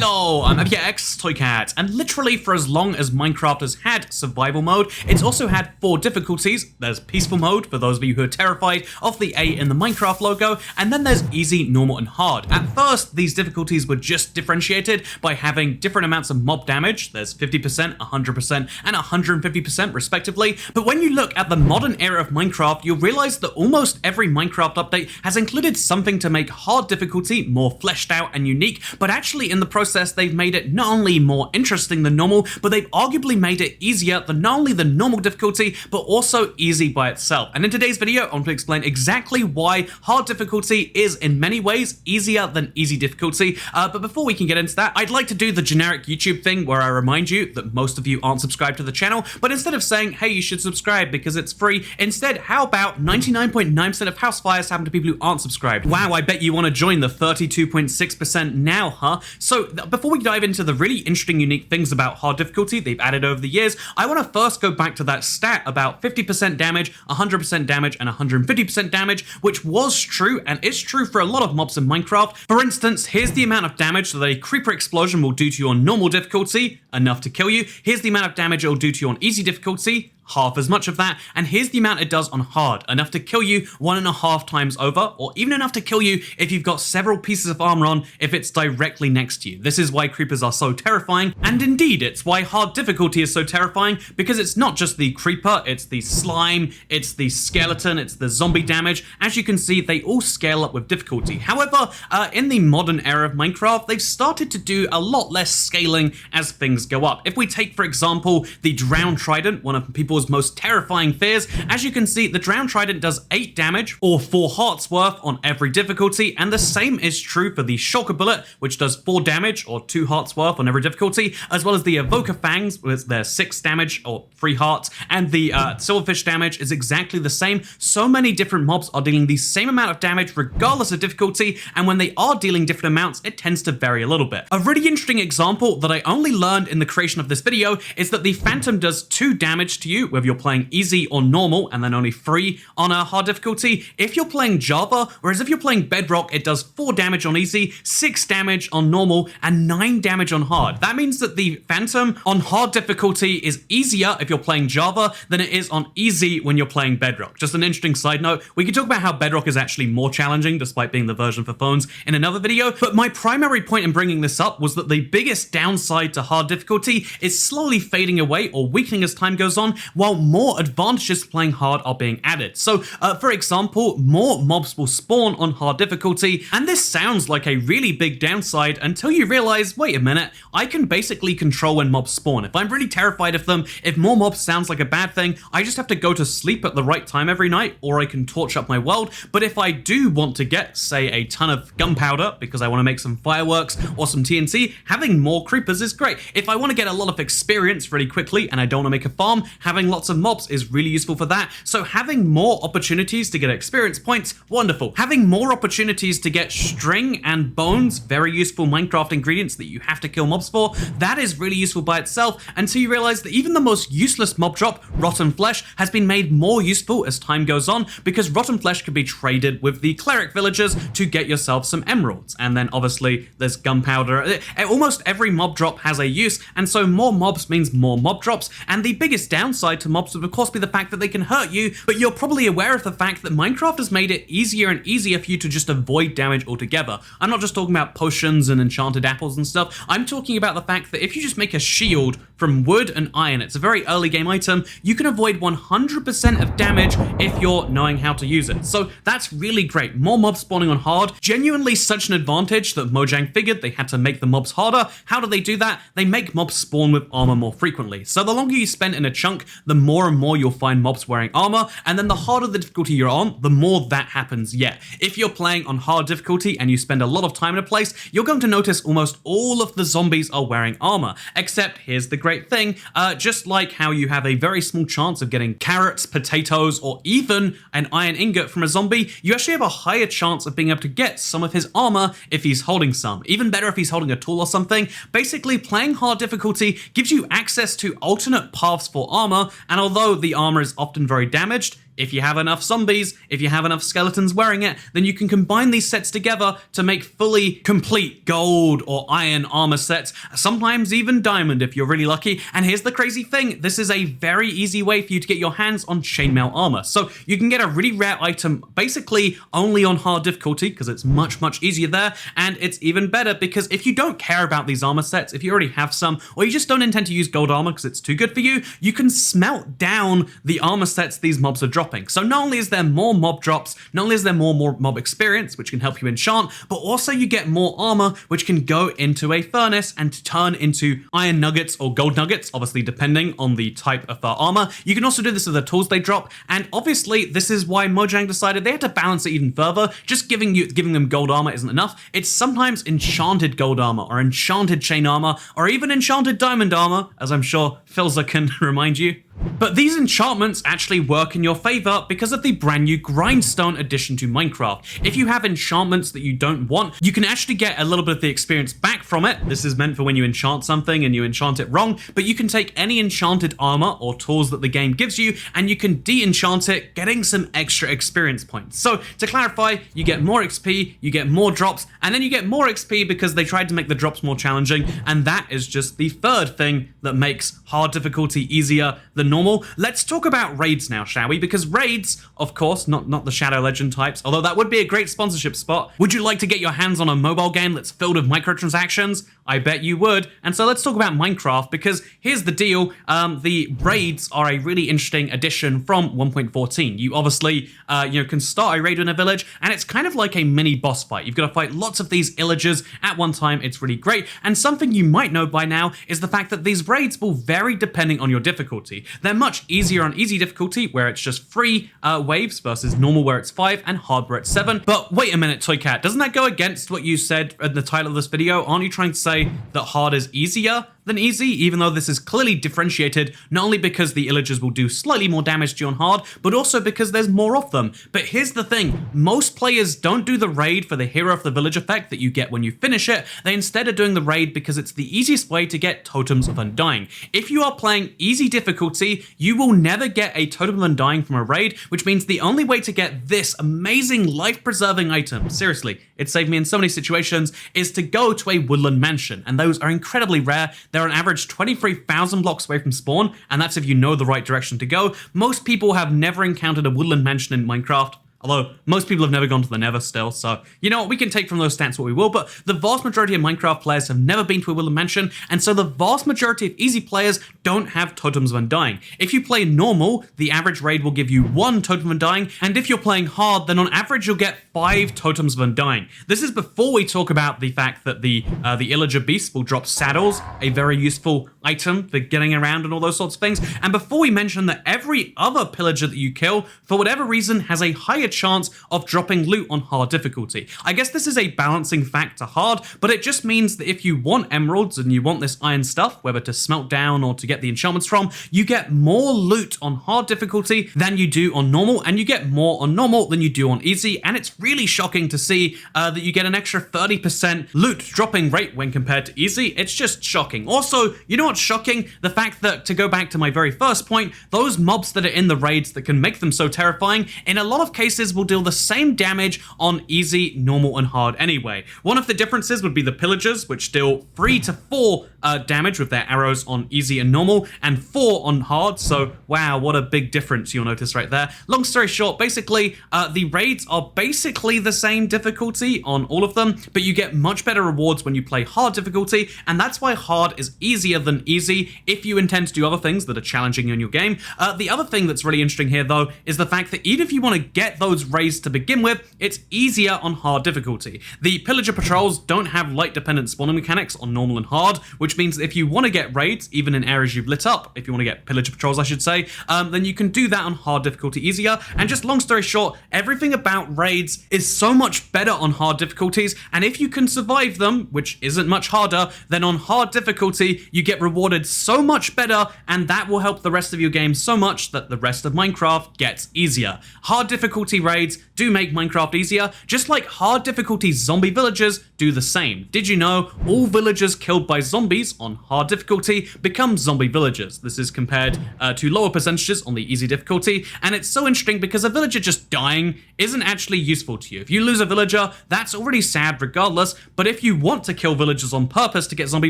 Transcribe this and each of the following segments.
Hello, I'm BuggRat Toy Cat, and literally for as long as Minecraft has had survival mode, it's also had 4 difficulties. There's peaceful mode, for those of you who are terrified of the A in the Minecraft logo, and then there's easy, normal, and hard. At first, these difficulties were just differentiated by having different amounts of mob damage. There's 50%, 100%, and 150% respectively, but when you look at the modern era of Minecraft, you'll realize that almost every Minecraft update has included something to make hard difficulty more fleshed out and unique, but actually in the process they've made it not only more interesting than normal, but they've arguably made it easier than not only the normal difficulty, but also easy by itself. And in today's video, I want to explain exactly why hard difficulty is in many ways easier than easy difficulty. But before we can get into that, I'd like to do the generic YouTube thing where I remind you that most of you aren't subscribed to the channel, but instead of saying, hey, you should subscribe because it's free, instead, how about 99.9% of house fires happen to people who aren't subscribed? Wow, I bet you want to join the 32.6% now, huh? So before we dive into the really interesting, unique things about hard difficulty they've added over the years, I want to first go back to that stat about 50% damage, 100% damage, and 150% damage, which was true, and is true for a lot of mobs in Minecraft. For instance, here's the amount of damage that a creeper explosion will do to you on normal difficulty, enough to kill you. Here's the amount of damage it will do to you on easy difficulty, half as much of that, and here's the amount it does on hard, enough to kill you 1.5 times over, or even enough to kill you if you've got several pieces of armor on if it's directly next to you. This is why creepers are so terrifying, and indeed it's why hard difficulty is so terrifying, because it's not just the creeper, it's the slime, it's the skeleton, it's the zombie damage. As you can see, they all scale up with difficulty. However, in the modern era of Minecraft, they've started to do a lot less scaling as things go up. If we take, for example, the Drowned Trident, one of people's most terrifying fears, as you can see, the Drowned Trident does 8 damage, or 4 hearts worth on every difficulty, and the same is true for the Shulker Bullet, which does 4 damage, or 2 hearts worth on every difficulty, as well as the Evoker Fangs, with their 6 damage, or 3 hearts, and the Silverfish damage is exactly the same. So many different mobs are dealing the same amount of damage regardless of difficulty, and when they are dealing different amounts, it tends to vary a little bit. A really interesting example that I only learned in the creation of this video is that the Phantom does 2 damage to you, whether you're playing easy or normal, and then only 3 on a hard difficulty if you're playing Java, whereas if you're playing Bedrock, it does 4 damage on easy, 6 damage on normal, and 9 damage on hard. That means that the Phantom on hard difficulty is easier if you're playing Java than it is on easy when you're playing Bedrock. Just an interesting side note. We could talk about how Bedrock is actually more challenging despite being the version for phones in another video, but my primary point in bringing this up was that the biggest downside to hard difficulty is slowly fading away or weakening as time goes on, while more advantages to playing hard are being added. So, for example, more mobs will spawn on hard difficulty, and this sounds like a really big downside until you realize, wait a minute, I can basically control when mobs spawn. If I'm really terrified of them, if more mobs sounds like a bad thing, I just have to go to sleep at the right time every night, or I can torch up my world. But if I do want to get, say, a ton of gunpowder because I want to make some fireworks or some TNT, having more creepers is great. If I want to get a lot of experience really quickly and I don't want to make a farm, having lots of mobs is really useful for that. So having more opportunities to get experience points, wonderful. Having more opportunities to get string and bones, very useful Minecraft ingredients that you have to kill mobs for, that is really useful by itself, until you realize that even the most useless mob drop, rotten flesh, has been made more useful as time goes on, because rotten flesh can be traded with the cleric villagers to get yourself some emeralds. And then obviously there's gunpowder. Almost every mob drop has a use, and so more mobs means more mob drops, and the biggest downside to mobs would of course be the fact that they can hurt you, but you're probably aware of the fact that Minecraft has made it easier and easier for you to just avoid damage altogether. I'm not just talking about potions and enchanted apples and stuff, I'm talking about the fact that if you just make a shield from wood and iron, it's a very early game item, you can avoid 100% of damage if you're knowing how to use it. So that's really great. More mobs spawning on hard, genuinely such an advantage that Mojang figured they had to make the mobs harder. How do they do that? They make mobs spawn with armor more frequently. So the longer you spend in a chunk, the more and more you'll find mobs wearing armor, and then the harder the difficulty you're on, the more that happens yet. If you're playing on hard difficulty and you spend a lot of time in a place, you're going to notice almost all of the zombies are wearing armor, except here's the great thing, just like how you have a very small chance of getting carrots, potatoes, or even an iron ingot from a zombie, you actually have a higher chance of being able to get some of his armor if he's holding some. Even better if he's holding a tool or something. Basically, playing hard difficulty gives you access to alternate paths for armor, and although the armor is often very damaged, if you have enough zombies, if you have enough skeletons wearing it, then you can combine these sets together to make fully complete gold or iron armor sets, sometimes even diamond if you're really lucky. And here's the crazy thing, this is a very easy way for you to get your hands on chainmail armor. So you can get a really rare item basically only on hard difficulty because it's much easier there, and it's even better because if you don't care about these armor sets, if you already have some, or you just don't intend to use gold armor because it's too good for you, you can smelt down the armor sets these mobs are dropping. So not only is there more mob drops, not only is there more mob experience, which can help you enchant, but also you get more armor, which can go into a furnace and turn into iron nuggets or gold nuggets, obviously depending on the type of armor. You can also do this with the tools they drop, and obviously this is why Mojang decided they had to balance it even further. Just giving them gold armor isn't enough. It's sometimes enchanted gold armor, or enchanted chain armor, or even enchanted diamond armor, as I'm sure Philza can remind you. But these enchantments actually work in your favor because of the brand new grindstone addition to Minecraft. If you have enchantments that you don't want, you can actually get a little bit of the experience back from it. This is meant for when you enchant something and you enchant it wrong, but you can take any enchanted armor or tools that the game gives you and you can de-enchant it, getting some extra experience points. So to clarify, you get more XP, you get more drops, and then you get more XP because they tried to make the drops more challenging, and that is just the third thing that makes hard difficulty easier than normal. Let's talk about raids now, shall we? Because raids, of course, not the Shadow Legend types, although that would be a great sponsorship spot. Would you like to get your hands on a mobile game that's filled with microtransactions? I bet you would. And so let's talk about Minecraft, because here's the deal. The raids are a really interesting addition from 1.14. You obviously, can start a raid in a village, and it's kind of like a mini boss fight. You've got to fight lots of these illagers at one time. It's really great. And something you might know by now is the fact that these raids will vary depending on your difficulty. They're much easier on easy difficulty, where it's just 3 waves, versus normal, where it's 5, and hard, where it's 7. But wait a minute, Toycat, doesn't that go against what you said in the title of this video? Aren't you trying to say that hard is easier than easy, even though this is clearly differentiated, not only because the illagers will do slightly more damage to you on hard, but also because there's more of them. But here's the thing, most players don't do the raid for the hero of the village effect that you get when you finish it. They instead are doing the raid because it's the easiest way to get totems of undying. If you are playing easy difficulty, you will never get a totem of undying from a raid, which means the only way to get this amazing life-preserving item, seriously, it saved me in so many situations, is to go to a woodland mansion, and those are incredibly rare. They're on average 23,000 blocks away from spawn, and that's if you know the right direction to go. Most people have never encountered a woodland mansion in Minecraft, although most people have never gone to the Nether still, so you know what, we can take from those stats what we will, but the vast majority of Minecraft players have never been to a woodland mansion, and so the vast majority of easy players don't have totems of undying. If you play normal, the average raid will give you 1 totem of undying, and if you're playing hard, then on average you'll get 5 totems of undying. This is before we talk about the fact that the illager beasts will drop saddles, a very useful item for getting around and all those sorts of things, and before we mention that every other pillager that you kill, for whatever reason, has a higher chance of dropping loot on hard difficulty. I guess this is a balancing fact to hard, but it just means that if you want emeralds and you want this iron stuff, whether to smelt down or to get the enchantments from, you get more loot on hard difficulty than you do on normal, and you get more on normal than you do on easy, and it's really shocking to see that you get an extra 30% loot dropping rate when compared to easy. It's just shocking. Also, you know what's shocking? The fact that, to go back to my very first point, those mobs that are in the raids that can make them so terrifying, in a lot of cases will deal the same damage on easy, normal, and hard anyway. One of the differences would be the pillagers, which deal 3 to 4 damage with their arrows on easy and normal, and 4 on hard, so wow, what a big difference you'll notice right there. Long story short, basically, the raids are basically the same difficulty on all of them, but you get much better rewards when you play hard difficulty, and that's why hard is easier than easy if you intend to do other things that are challenging in your game. The other thing that's really interesting here, though, is the fact that even if you want to get those raids to begin with, it's easier on hard difficulty. The pillager patrols don't have light-dependent spawning mechanics on normal and hard, which means if you want to get raids, even in areas you've lit up, if you want to get pillager patrols, I should say, then you can do that on hard difficulty easier. And just long story short, everything about raids is so much better on hard difficulties, and if you can survive them, which isn't much harder, then on hard difficulty, you get rewarded so much better, and that will help the rest of your game so much that the rest of Minecraft gets easier. Hard difficulty difficulty raids do make Minecraft easier, just like hard difficulty zombie villagers do the same. Did you know all villagers killed by zombies on hard difficulty become zombie villagers? This is compared to lower percentages on the easy difficulty, and it's so interesting because a villager just dying isn't actually useful to you. If you lose a villager, that's already sad regardless, but if you want to kill villagers on purpose to get zombie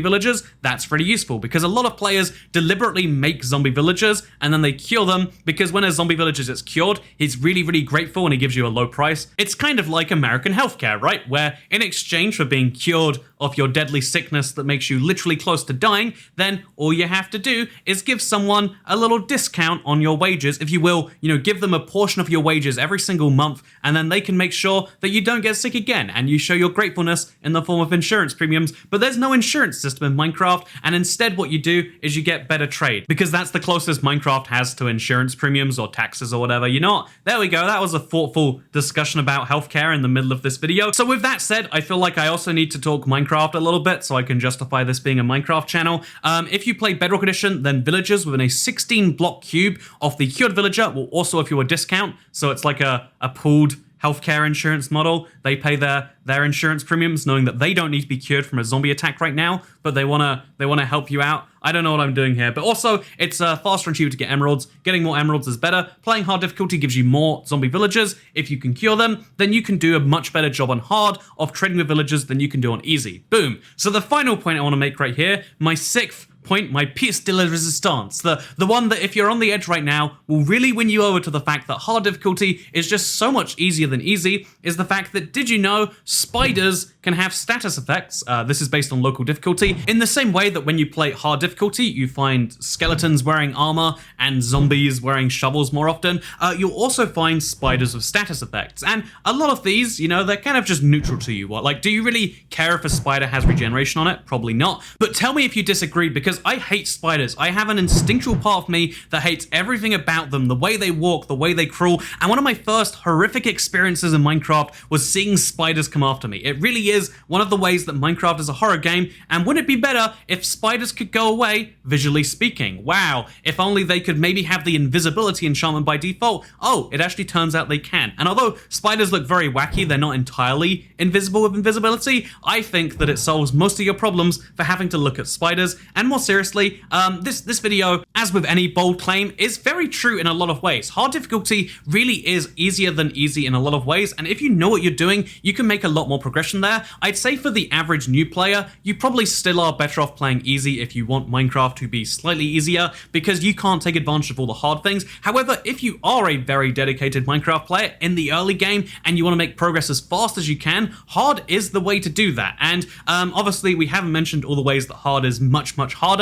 villagers, that's really useful because a lot of players deliberately make zombie villagers and then they cure them because when a zombie villager gets cured, he's really, really grateful and he gives you a low price. It's kind of like American healthcare, right? Where in exchange for being cured of your deadly sickness that makes you literally close to dying, then all you have to do is give someone a little discount on your wages, if you will, give them a portion of your wages every single month, and then they can make sure that you don't get sick again, and you show your gratefulness in the form of insurance premiums. But there's no insurance system in Minecraft, and instead what you do is you get better trade, because that's the closest Minecraft has to insurance premiums or taxes or whatever. You know what? There we go. That was a thoughtful discussion about healthcare in the middle of this video. So with that said, I feel like I also need to talk Minecraft a little bit so I can justify this being a Minecraft channel. If you play Bedrock Edition, then villagers within a 16 block cube of the cured villager will also offer you a discount. So it's like a pooled healthcare insurance model. They pay their insurance premiums knowing that they don't need to be cured from a zombie attack right now, but they wanna help you out. I don't know what I'm doing here, but also it's faster and cheaper to get emeralds. Getting more emeralds is better. Playing hard difficulty gives you more zombie villagers. If you can cure them, then you can do a much better job on hard of trading with villagers than you can do on easy. Boom. So the final point I want to make right here, my sixth point, my pièce de la résistance, the one that if you're on the edge right now will really win you over to the fact that hard difficulty is just so much easier than easy, is the fact that did you know spiders can have status effects? This is based on local difficulty. In the same way that when you play hard difficulty, you find skeletons wearing armor and zombies wearing shovels more often, you'll also find spiders with status effects. And a lot of these, they're kind of just neutral to you. Like, do you really care if a spider has regeneration on it? Probably not. But tell me if you disagree, because I hate spiders. I have an instinctual part of me that hates everything about them, the way they walk, the way they crawl, and one of my first horrific experiences in Minecraft was seeing spiders come after me. It really is one of the ways that Minecraft is a horror game, and wouldn't it be better if spiders could go away, visually speaking? Wow, if only they could maybe have the invisibility enchantment by default. Oh, it actually turns out they can. And although spiders look very wacky, they're not entirely invisible with invisibility, I think that it solves most of your problems for having to look at spiders. And more seriously, this video, as with any bold claim, is very true in a lot of ways. Hard difficulty really is easier than easy in a lot of ways, and if you know what you're doing, you can make a lot more progression there. I'd say for the average new player, you probably still are better off playing easy if you want Minecraft to be slightly easier, because you can't take advantage of all the hard things. However, if you are a very dedicated Minecraft player in the early game and you want to make progress as fast as you can, hard is the way to do that. And obviously, we haven't mentioned all the ways that hard is much, much harder.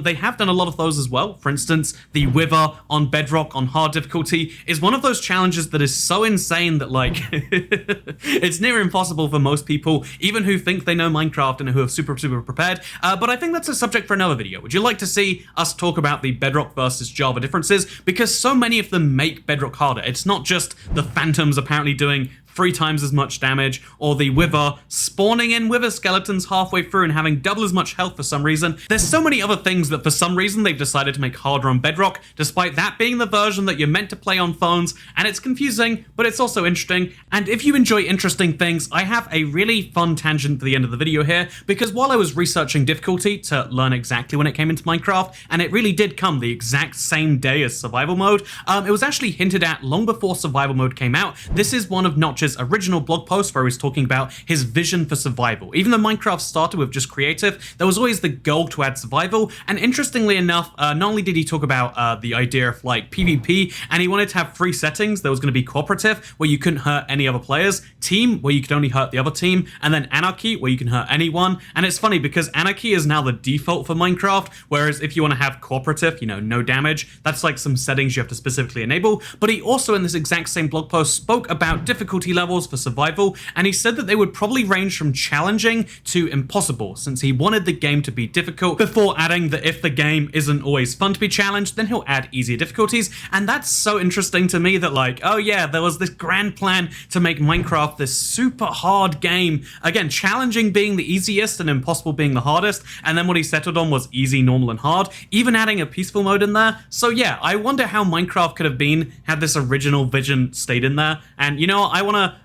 They have done a lot of those as well. For instance, the Wither on Bedrock on hard difficulty is one of those challenges that is so insane that, like, it's near impossible for most people, even who think they know Minecraft and who are super, super prepared. But I think that's a subject for another video. Would you like to see us talk about the Bedrock versus Java differences? Because so many of them make Bedrock harder. It's not just the phantoms apparently doing 3 times as much damage, or the Wither spawning in Wither skeletons halfway through and having double as much health for some reason. There's so many other things that for some reason they've decided to make harder on Bedrock, despite that being the version that you're meant to play on phones, and it's confusing, but it's also interesting. And if you enjoy interesting things, I have a really fun tangent for the end of the video here, because while I was researching difficulty to learn exactly when it came into Minecraft, and it really did come the exact same day as survival mode, it was actually hinted at long before survival mode came out. This is one of Notch's original blog post where he was talking about his vision for survival. Even though Minecraft started with just creative, there was always the goal to add survival, and interestingly enough, not only did he talk about the idea of like PvP, and he wanted to have 3 settings. There was going to be cooperative, where you couldn't hurt any other players, team, where you could only hurt the other team, and then anarchy, where you can hurt anyone. And it's funny because anarchy is now the default for Minecraft, whereas if you want to have cooperative, no damage, that's like some settings you have to specifically enable. But he also in this exact same blog post spoke about difficulty difficulty levels for survival, and he said that they would probably range from challenging to impossible, since he wanted the game to be difficult, before adding that if the game isn't always fun to be challenged, then he'll add easier difficulties. And that's so interesting to me that, like, oh yeah, there was this grand plan to make Minecraft this super hard game. Again, challenging being the easiest and impossible being the hardest, and then what he settled on was easy, normal, and hard, even adding a peaceful mode in there. So yeah, I wonder how Minecraft could have been had this original vision stayed in there. And you know, I wanna,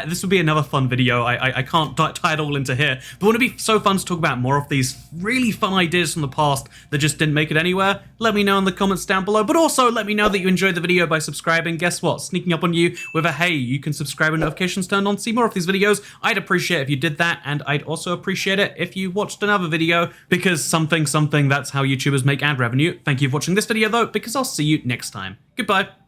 this would be another fun video. I can't tie it all into here, but wouldn't it be so fun to talk about more of these really fun ideas from the past that just didn't make it anywhere? Let me know in the comments down below, but also let me know that you enjoyed the video by subscribing. Guess what? Sneaking up on you with a hey, you can subscribe and notifications turned on to see more of these videos. I'd appreciate it if you did that, and I'd also appreciate it if you watched another video, because something, that's how YouTubers make ad revenue. Thank you for watching this video though, because I'll see you next time. Goodbye.